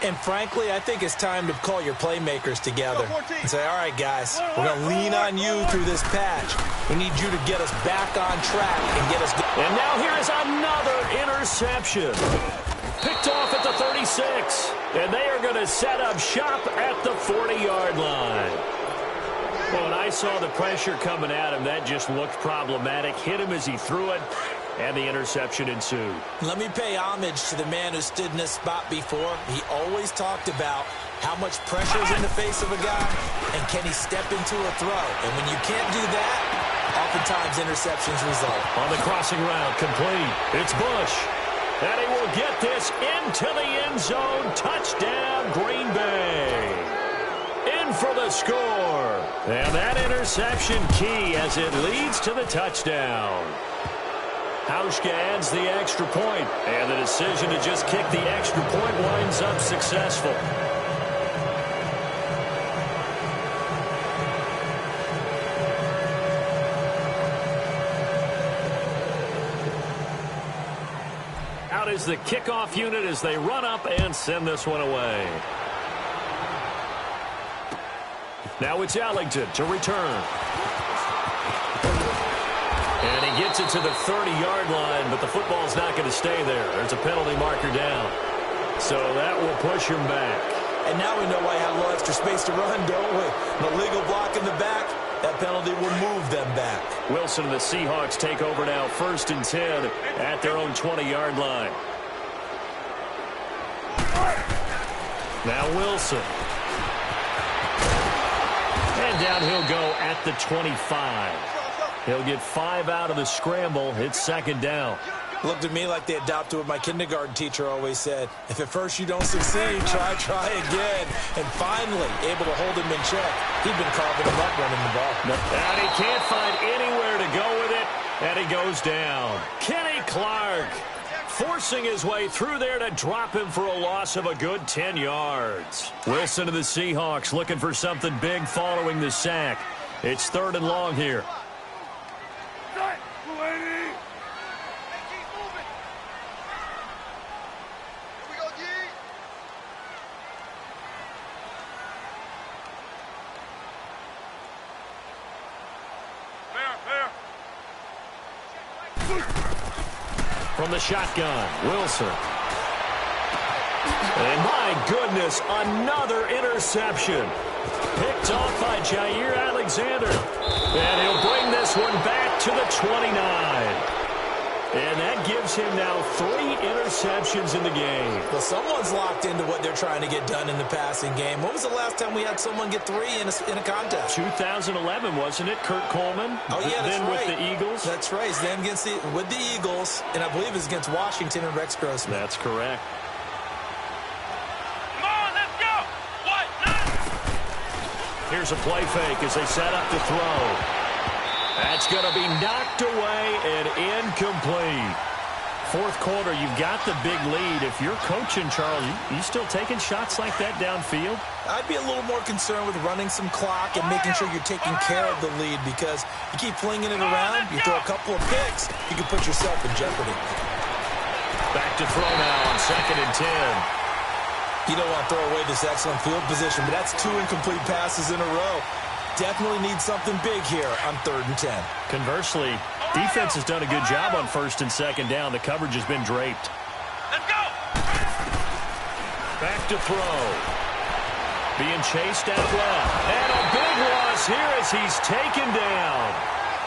And frankly, I think it's time to call your playmakers together and say, all right, guys, we're going to lean on you through this patch. We need you to get us back on track and get us... And now here is another interception. Picked off at the 36. And they are going to set up shop at the 40-yard line. Well, when I saw the pressure coming at him, that just looked problematic. Hit him as he threw it, and the interception ensued. Let me pay homage to the man who stood in this spot before. He always talked about how much pressure is in the face of a guy, and can he step into a throw. And when you can't do that, oftentimes interceptions result. On the crossing route, complete. It's Bush. And he will get this into the end zone. Touchdown, Green Bay. In for the score. And that interception key as it leads to the touchdown. Hauschka adds the extra point, and the decision to just kick the extra point winds up successful. Out is the kickoff unit as they run up and send this one away. Now it's Ellington to return. And he gets it to the 30-yard line, but the football's not going to stay there. There's a penalty marker down. So that will push him back. And now we know why he had a little extra space to run, don't we? An illegal block in the back. That penalty will move them back. Wilson and the Seahawks take over now, 1st and 10 at their own 20-yard line. Now Wilson. And down he'll go at the 25. He'll get 5 out of the scramble. It's 2nd down. Looked at me like they adopted what my kindergarten teacher always said. If at first you don't succeed, try again. And finally, able to hold him in check. He'd been carving him up running the ball. And he can't find anywhere to go with it. And he goes down. Kenny Clark forcing his way through there to drop him for a loss of a good 10 yards. Wilson and the Seahawks looking for something big following the sack. It's 3rd and long here. From the shotgun, Wilson. And my goodness, another interception. Picked off by Jair Alexander. And he'll bring this one back to the 29. And that gives him now 3 interceptions in the game. Well, someone's locked into what they're trying to get done in the passing game. When was the last time we had someone get 3 in a contest? 2011, wasn't it? Kurt Coleman. Oh, yeah, that's then right. With the Eagles. That's right. Then with the Eagles, and I believe it's against Washington and Rex Grossman. That's correct. Come on, let's go. What? Here's a play fake as they set up to throw. That's going to be knocked away and incomplete. 4th quarter, you've got the big lead. If you're coaching, Charles, you still taking shots like that downfield? I'd be a little more concerned with running some clock and making sure you're taking care of the lead, because you keep flinging it around, you throw a couple of picks, you can put yourself in jeopardy. Back to throw now on 2nd and 10. You don't want to throw away this excellent field position, but that's 2 incomplete passes in a row. Definitely need something big here on 3rd and 10. Conversely, defense has done a good job on 1st and 2nd down. The coverage has been draped. Let's go. Back to throw. Being chased out left. And a big loss here as he's taken down.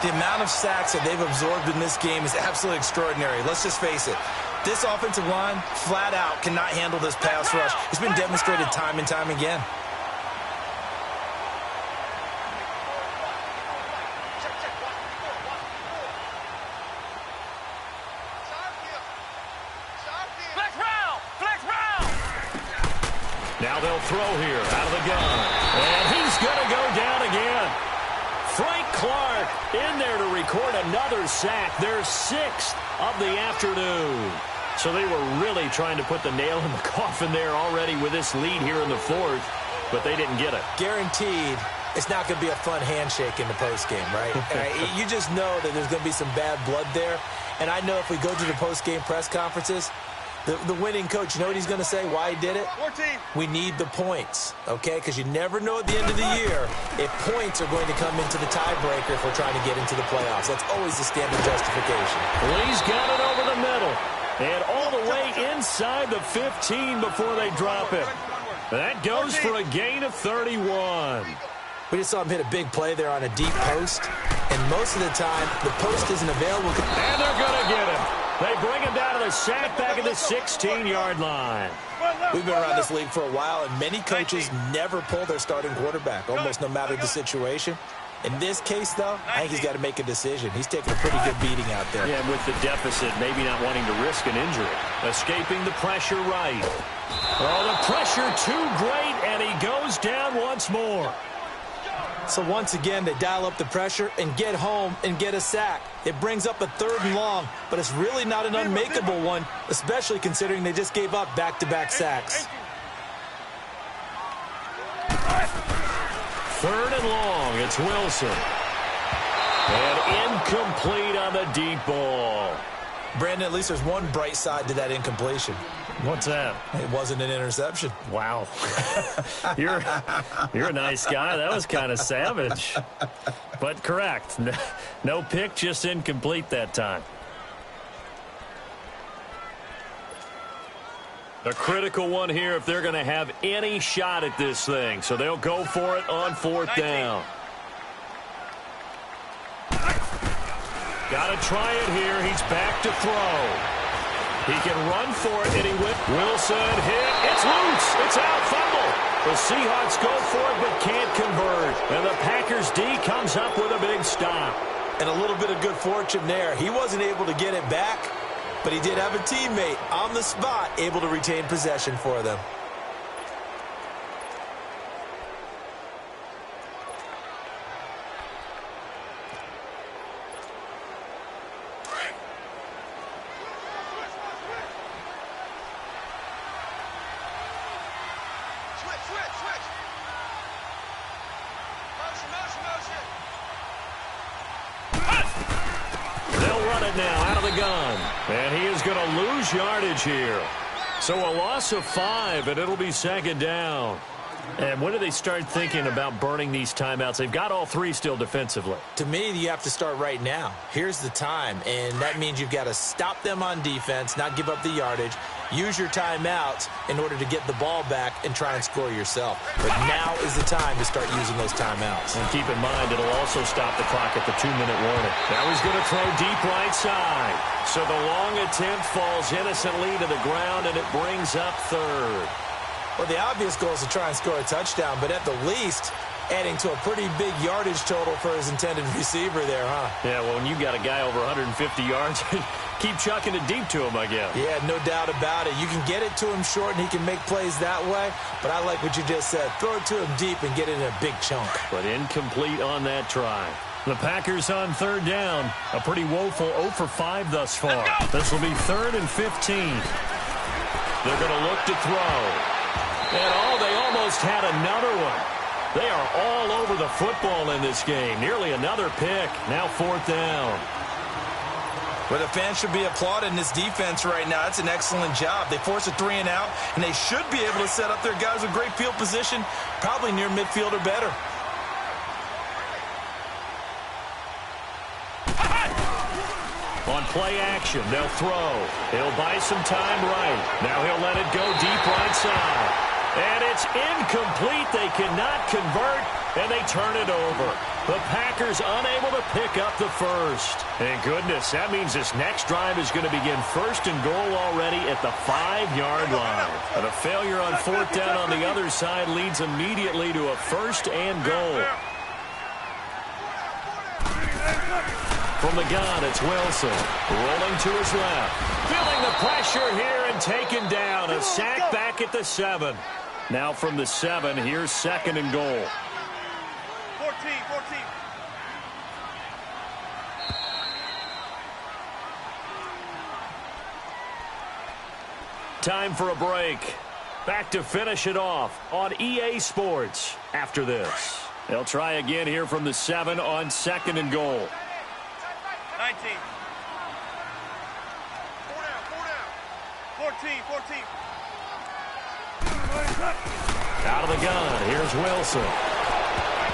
The amount of sacks that they've absorbed in this game is absolutely extraordinary. Let's just face it. This offensive line, flat out, cannot handle this pass rush. It's been demonstrated time and time again. Now they'll throw here out of the gun. And he's going to go down again. Frank Clark in there to record another sack. Their 6th of the afternoon. So they were really trying to put the nail in the coffin there already with this lead here in the 4th, but they didn't get it. Guaranteed it's not going to be a fun handshake in the postgame, right? You just know that there's going to be some bad blood there. And I know if we go to the postgame press conferences, the winning coach, you know what he's going to say, why he did it? 14. We need the points, okay? Because you never know at the end of the year if points are going to come into the tiebreaker if we're trying to get into the playoffs. That's always the standard justification. Lee's got it over the middle. And all the way inside the 15 before they drop it. That goes for a gain of 31. We just saw him hit a big play there on a deep post. And most of the time, the post isn't available. And they're going to get him. They bring him down to the sack back at the 16-yard line. We've been around this league for a while, and many coaches never pull their starting quarterback, almost no matter the situation. In this case, though, I think he's got to make a decision. He's taking a pretty good beating out there. Yeah, with the deficit, maybe not wanting to risk an injury. Escaping the pressure right. Oh, the pressure too great, and he goes down once more. So once again, they dial up the pressure and get home and get a sack. It brings up a 3rd and long, but it's really not an unmakeable one, especially considering they just gave up back-to-back sacks. 3rd and long, it's Wilson. And incomplete on the deep ball. Brandon, at least there's one bright side to that incompletion. What's that? It wasn't an interception. Wow. You're a nice guy. That was kind of savage. But correct. No pick, just incomplete that time. A critical one here if they're going to have any shot at this thing. So they'll go for it on 4th down. Got to try it here. He's back to throw. He can run for it, and he went. Wilson hit. It's loose. It's out. Fumble. The Seahawks go for it, but can't convert. And the Packers D comes up with a big stop. And a little bit of good fortune there. He wasn't able to get it back, but he did have a teammate on the spot able to retain possession for them. Now out of the gun, and he is going to lose yardage here. So a loss of 5, and it'll be 2nd down. And when do they start thinking about burning these timeouts? They've got all 3 still defensively. To me, you have to start right now. Here's the time, and that means you've got to stop them on defense, not give up the yardage, use your timeouts in order to get the ball back and try and score yourself. But now is the time to start using those timeouts. And keep in mind, it'll also stop the clock at the 2-minute warning. Now he's going to throw deep right side. So the long attempt falls innocently to the ground, and it brings up 3rd. Well, the obvious goal is to try and score a touchdown, but at the least, adding to a pretty big yardage total for his intended receiver there, huh? Yeah, well, when you've got a guy over 150 yards, keep chucking it deep to him, I guess. Yeah, no doubt about it. You can get it to him short, and he can make plays that way, but I like what you just said. Throw it to him deep and get it in a big chunk. But incomplete on that try. The Packers on 3rd down. A pretty woeful 0 for 5 thus far. This will be 3rd and 15. They're going to look to throw. And, they almost had another one. They are all over the football in this game. Nearly another pick. Now 4th down. Well, the fans should be applauding this defense right now. That's an excellent job. They force a 3 and out, and they should be able to set up their guys with great field position, probably near midfield or better. On play action, they'll throw. He'll buy some time right. Now he'll let it go deep right side. And it's incomplete. They cannot convert, and they turn it over. The Packers unable to pick up the first. And goodness, that means this next drive is going to begin 1st and goal already at the 5-yard line. And a failure on 4th down on the other side leads immediately to a 1st and goal. From the gun, it's Wilson. Rolling to his left. Feeling the pressure here and taken down. A sack back at the 7. Now from the 7, here's 2nd and goal. 14. Time for a break. Back to finish it off on EA Sports after this. They'll try again here from the 7 on 2nd and goal. 19. 14. Out of the gun. Here's Wilson.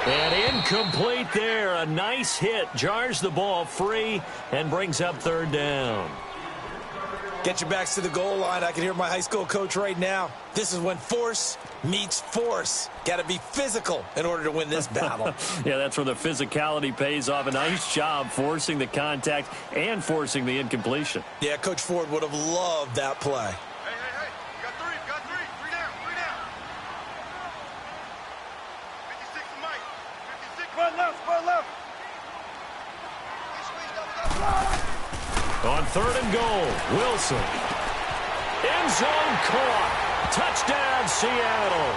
And incomplete there. A nice hit. Jars the ball free and brings up 3rd down. Get your backs to the goal line. I can hear my high school coach right now. This is when force meets force. Got to be physical in order to win this battle. Yeah, that's where the physicality pays off. A nice job forcing the contact and forcing the incompletion. Yeah, Coach Ford would have loved that play. Hey. You got 3. Three down. 56 to Mike. 56. Spread left. On 3rd and goal, Wilson. End zone caught. Touchdown, Seattle.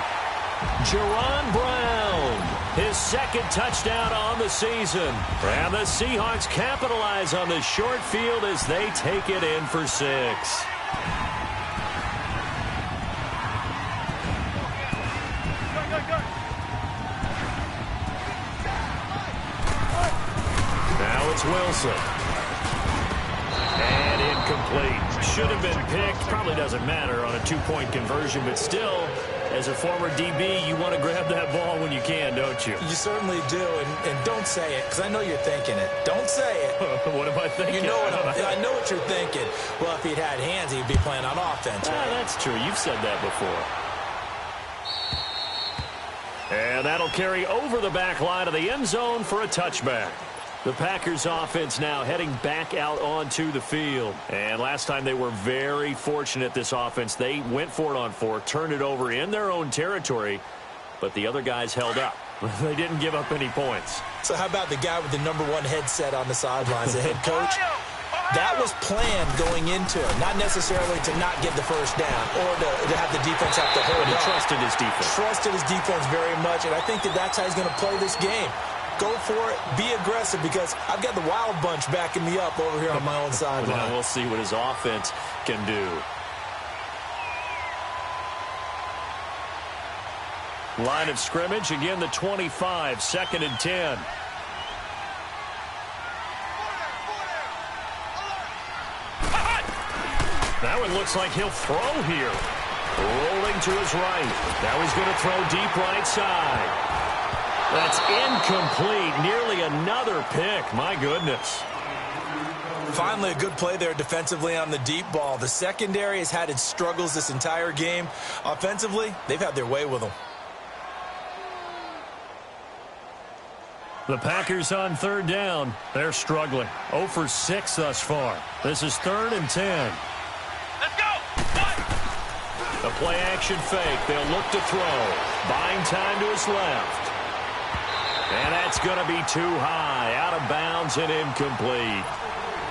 Jerron Brown, his 2nd touchdown on the season. And the Seahawks capitalize on the short field as they take it in for 6. Now it's Wilson. And incomplete. Should have been picked. Probably doesn't matter on a 2-point conversion, but still, as a former DB, you want to grab that ball when you can, don't you? You certainly do, and don't say it, because I know you're thinking it. Don't say it. What am I thinking? You know I know what you're thinking. Well, if he'd had hands, he'd be playing on offense, right? That's true. You've said that before. And that'll carry over the back line of the end zone for a touchback. The Packers offense now heading back out onto the field. And last time they were very fortunate, this offense. They went for it on 4, turned it over in their own territory, but the other guys held up. They didn't give up any points. So how about the guy with the number 1 headset on the sidelines, the head coach? That was planned going into it, not necessarily to not get the first down or to have the defense have to hold But he up. trusted his defense. Trusted his defense very much, and I think that's how he's going to play this game. Go for it. Be aggressive, because I've got the wild bunch backing me up over here on my own sideline. Now we'll see what his offense can do. Line of scrimmage, again the 25, 2nd and 10. That one looks like he'll throw here. Rolling to his right. Now he's going to throw deep right side. That's incomplete. Nearly another pick. My goodness. Finally, a good play there defensively on the deep ball. The secondary has had its struggles this entire game. Offensively, they've had their way with them. The Packers on 3rd down. They're struggling. 0 for 6 thus far. This is 3rd and 10. Let's go. A play-action fake. They'll look to throw. Buying time to his left. And that's going to be too high. Out of bounds and incomplete.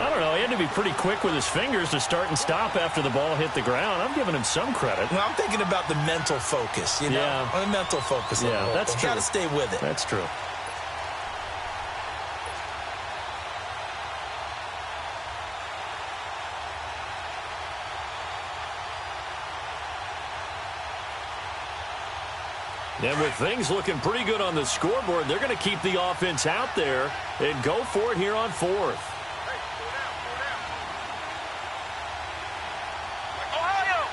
I don't know. He had to be pretty quick with his fingers to start and stop after the ball hit the ground. I'm giving him some credit. Well, I'm thinking about the mental focus, you know? Yeah. The mental focus. Yeah, that's true. Got to stay with it. That's true. And with things looking pretty good on the scoreboard, they're going to keep the offense out there and go for it here on 4th. Hey, Ohio.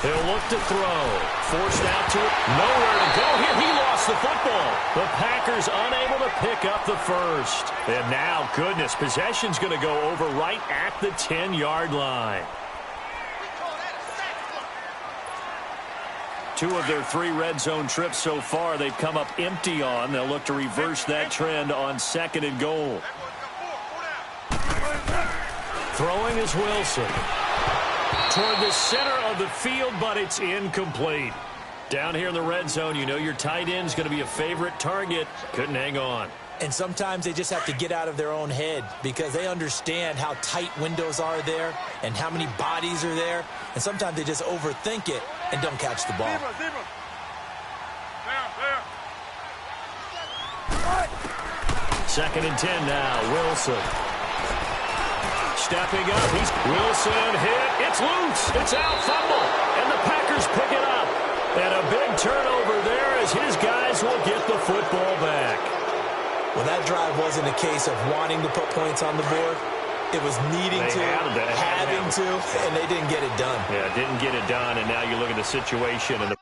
He'll look to throw. Forced out to it. Nowhere to go here. He lost the football. The Packers unable to pick up the first. And now, goodness, possession's going to go over right at the 10-yard line. 2 of their 3 red zone trips so far, they've come up empty on. They'll look to reverse that trend on 2nd and goal. Throwing is Wilson. Toward the center of the field, but it's incomplete. Down here in the red zone, you know your tight end's going to be a favorite target. Couldn't hang on. And sometimes they just have to get out of their own head because they understand how tight windows are there and how many bodies are there. And sometimes they just overthink it and don't catch the ball. Zebra. There. 2nd and 10 now. Wilson. Stepping up. Wilson hit. It's loose. It's out. Fumble. And the Packers pick it up. And a big turnover there as his guys will get the football back. Well, that drive wasn't a case of wanting to put points on the board. It was needing to, having to, and they didn't get it done. Yeah, didn't get it done, and now you look at the situation and the